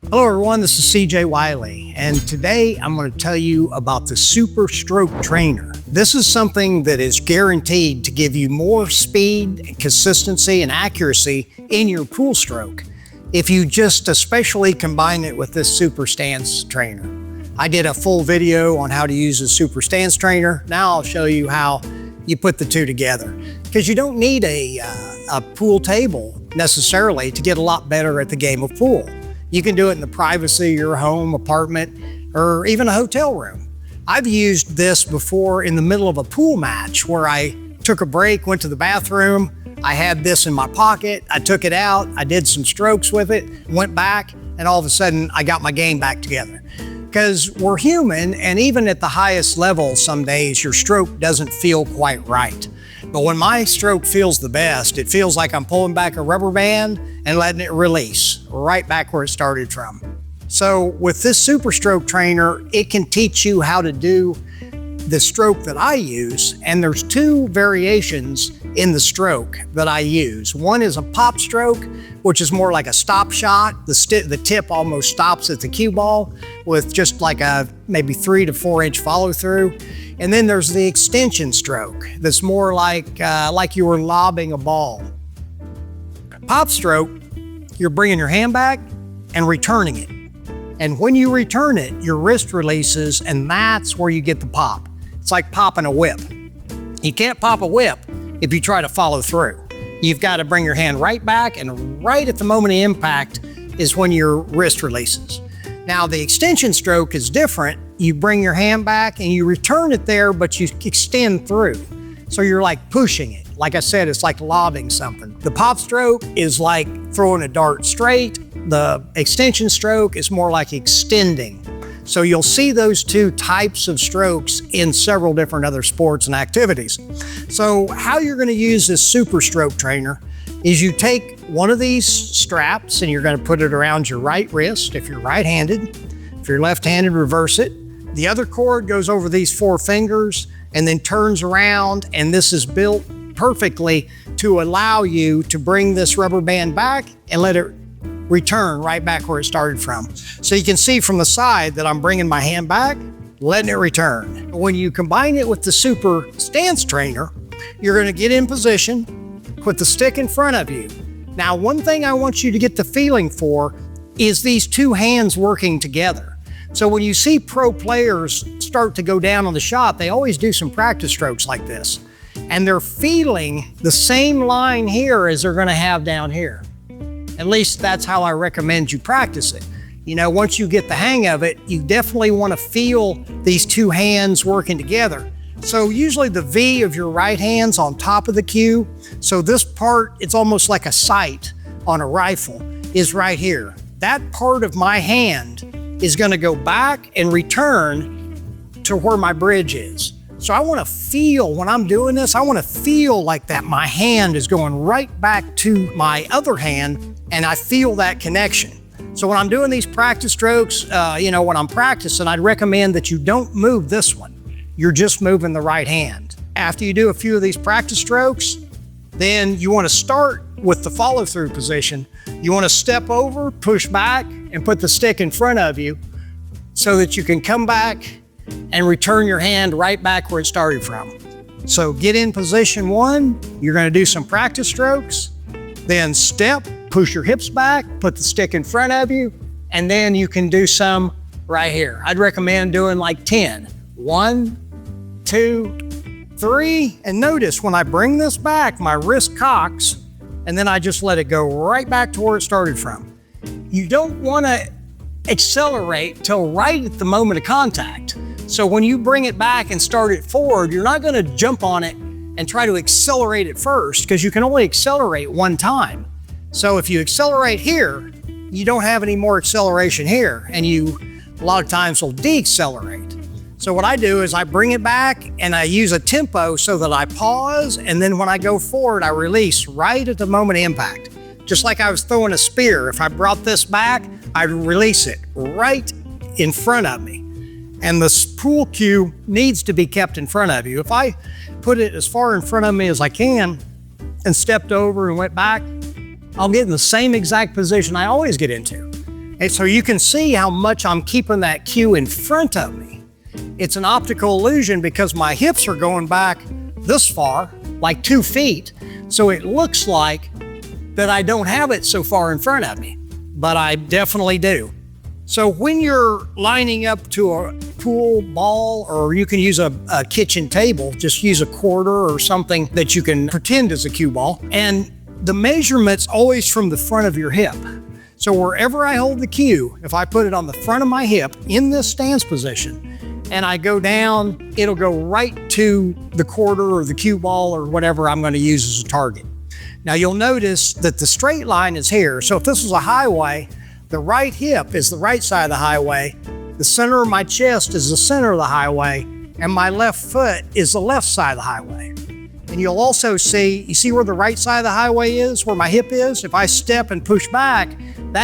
Hello everyone, this is CJ Wiley, and today I'm going to tell you about the Super Stroke Trainer. This is something that is guaranteed to give you more speed, consistency, and accuracy in your pool stroke if you just especially combine it with this Super Stance Trainer. I did a full video on how to use a Super Stance Trainer. Now I'll show you how you put the two together, because you don't need a pool table necessarily to get a lot better at the game of pool. You can do it in the privacy of your home, apartment, or even a hotel room. I've used this before in the middle of a pool match where I took a break, went to the bathroom. I had this in my pocket. I took it out. I did some strokes with it, went back, and all of a sudden I got my game back together. Because we're human, and even at the highest level, some days your stroke doesn't feel quite right. But when my stroke feels the best, it feels like I'm pulling back a rubber band and letting it release right back where it started from. So with this Super Stroke Trainer, it can teach you how to do the stroke that I use, and there's two variations in the stroke that I use. One is a pop stroke, which is more like a stop shot. The tip almost stops at the cue ball with just like a maybe 3 to 4 inch follow through. And then there's the extension stroke that's more like you were lobbing a ball. Pop stroke, you're bringing your hand back and returning it. And when you return it, your wrist releases, and that's where you get the pop. It's like popping a whip. You can't pop a whip if you try to follow through. You've got to bring your hand right back, and right at the moment of impact is when your wrist releases. Now the extension stroke is different. You bring your hand back and you return it there, but you extend through. So you're like pushing it. Like I said, it's like lobbing something. The pop stroke is like throwing a dart straight. The extension stroke is more like extending. So you'll see those two types of strokes in several different other sports and activities. So how you're going to use this Super Stroke Trainer is you take one of these straps and you're going to put it around your right wrist if you're right-handed. If you're left-handed, reverse it. The other cord goes over these 4 fingers and then turns around, and this is built perfectly to allow you to bring this rubber band back and let it return right back where it started from. So you can see from the side that I'm bringing my hand back, letting it return. When you combine it with the Super Stance Trainer, you're going to get in position, put the stick in front of you. Now, one thing I want you to get the feeling for is these two hands working together. So when you see pro players start to go down on the shot, they always do some practice strokes like this. And they're feeling the same line here as they're going to have down here. At least that's how I recommend you practice it. You know, once you get the hang of it, you definitely want to feel these two hands working together. So usually the V of your right hand's on top of the cue. So this part, it's almost like a sight on a rifle, is right here. That part of my hand is going to go back and return to where my bridge is. So I want to feel, when I'm doing this, I want to feel like that my hand is going right back to my other hand, and I feel that connection. So when I'm doing these practice strokes, when I'm practicing, I'd recommend that you don't move this one. You're just moving the right hand. After you do a few of these practice strokes, then you want to start with the follow-through position. You want to step over, push back, and put the stick in front of you so that you can come back and return your hand right back where it started from. So get in position 1, you're going to do some practice strokes, then step, push your hips back, put the stick in front of you, and then you can do some right here. I'd recommend doing like 10. 1, 2, 3, and notice when I bring this back, my wrist cocks, and then I just let it go right back to where it started from. You don't want to accelerate till right at the moment of contact. So when you bring it back and start it forward, you're not going to jump on it and try to accelerate it first, because you can only accelerate one time. So if you accelerate here, you don't have any more acceleration here, and you a lot of times will decelerate. So what I do is I bring it back and I use a tempo so that I pause, and then when I go forward, I release right at the moment of impact. Just like I was throwing a spear, if I brought this back, I'd release it right in front of me. And the pool cue needs to be kept in front of you. If I put it as far in front of me as I can and stepped over and went back, I'll get in the same exact position I always get into. And so you can see how much I'm keeping that cue in front of me. It's an optical illusion because my hips are going back this far, like 2 feet. So it looks like that I don't have it so far in front of me, but I definitely do. So when you're lining up to a pool ball, or you can use a kitchen table, just use a quarter or something that you can pretend is a cue ball. And the measurement's always from the front of your hip. So wherever I hold the cue, if I put it on the front of my hip in this stance position, and I go down, it'll go right to the quarter or the cue ball or whatever I'm going to use as a target. Now you'll notice that the straight line is here. So if this was a highway, the right hip is the right side of the highway, the center of my chest is the center of the highway, and my left foot is the left side of the highway. And you'll also see, you see where the right side of the highway is, where my hip is? If I step and push back,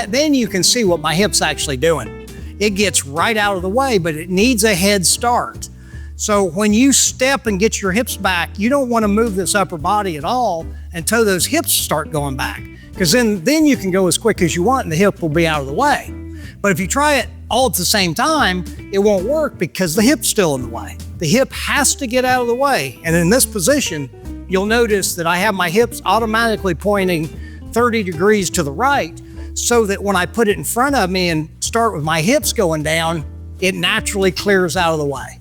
then you can see what my hip's actually doing. It gets right out of the way, but it needs a head start. So when you step and get your hips back, you don't want to move this upper body at all until those hips start going back. Because then you can go as quick as you want and the hip will be out of the way. But if you try it all at the same time, it won't work because the hip's still in the way. The hip has to get out of the way. And in this position, you'll notice that I have my hips automatically pointing 30 degrees to the right, so that when I put it in front of me and start with my hips going down, it naturally clears out of the way.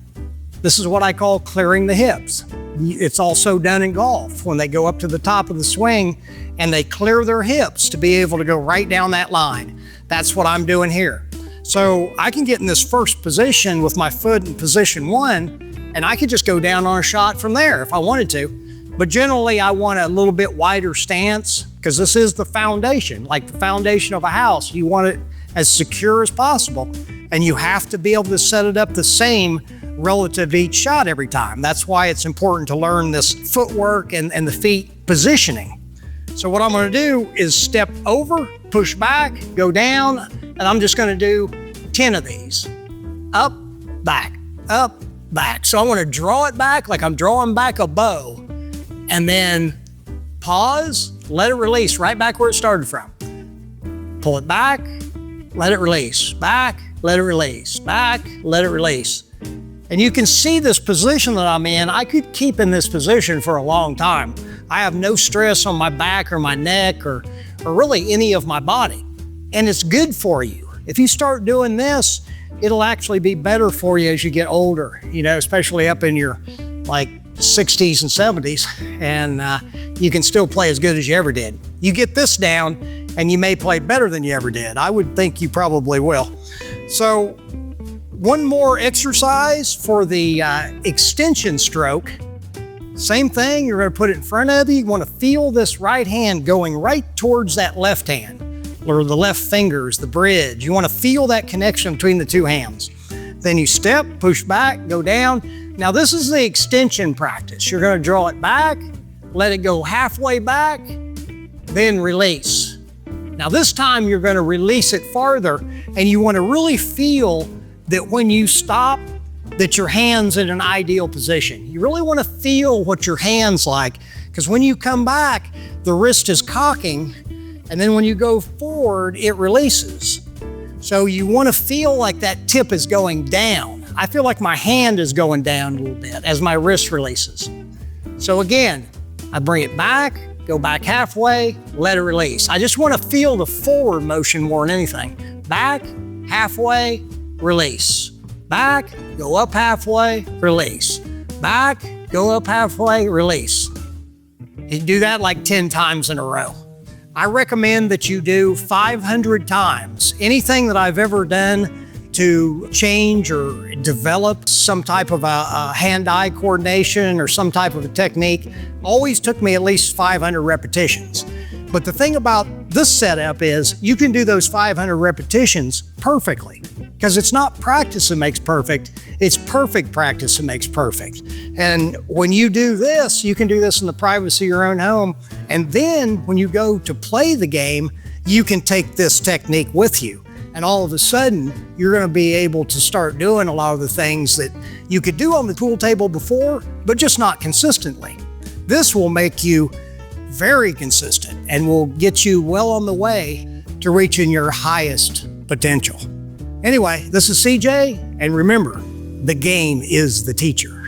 This is what I call clearing the hips. It's also done in golf when they go up to the top of the swing and they clear their hips to be able to go right down that line. That's what I'm doing here. So I can get in this first position with my foot in position 1, and I could just go down on a shot from there if I wanted to. But generally I want a little bit wider stance because this is the foundation, like the foundation of a house. You want it as secure as possible, and you have to be able to set it up the same relative to each shot every time. That's why it's important to learn this footwork and the feet positioning. So what I'm going to do is step over, push back, go down, and I'm just going to do 10 of these. Up, back, up, back. So I want to draw it back like I'm drawing back a bow, and then pause, let it release right back where it started from. Pull it back, let it release, back, let it release, back, let it release. And you can see this position that I'm in. I could keep in this position for a long time. I have no stress on my back or my neck or really any of my body. And it's good for you. If you start doing this, it'll actually be better for you as you get older, especially up in your 60s and 70s, and you can still play as good as you ever did. You get this down and you may play better than you ever did. I would think you probably will. So one more exercise for the extension stroke. Same thing, you're going to put it in front of you. You want to feel this right hand going right towards that left hand, or the left fingers, the bridge. You want to feel that connection between the two hands. Then you step, push back, go down. Now this is the extension practice. You're going to draw it back, let it go halfway back, then release. Now this time you're going to release it farther, and you want to really feel that when you stop, that your hand's in an ideal position. You really want to feel what your hand's like, because when you come back, the wrist is cocking, and then when you go forward, it releases. So you want to feel like that tip is going down. I feel like my hand is going down a little bit as my wrist releases. So again, I bring it back, go back halfway, let it release. I just want to feel the forward motion more than anything. Back, halfway, release. Back, go up halfway, release. Back, go up halfway, release. You do that like 10 times in a row. I recommend that you do 500 times. Anything that I've ever done to change or develop some type of a hand-eye coordination or some type of a technique always took me at least 500 repetitions. But the thing about this setup is you can do those 500 repetitions perfectly, because it's not practice that makes perfect, it's perfect practice that makes perfect. And when you do this, you can do this in the privacy of your own home. And then when you go to play the game, you can take this technique with you. And all of a sudden, you're going to be able to start doing a lot of the things that you could do on the pool table before, but just not consistently. This will make you very consistent and will get you well on the way to reaching your highest potential. Anyway, this is CJ, and remember, the game is the teacher.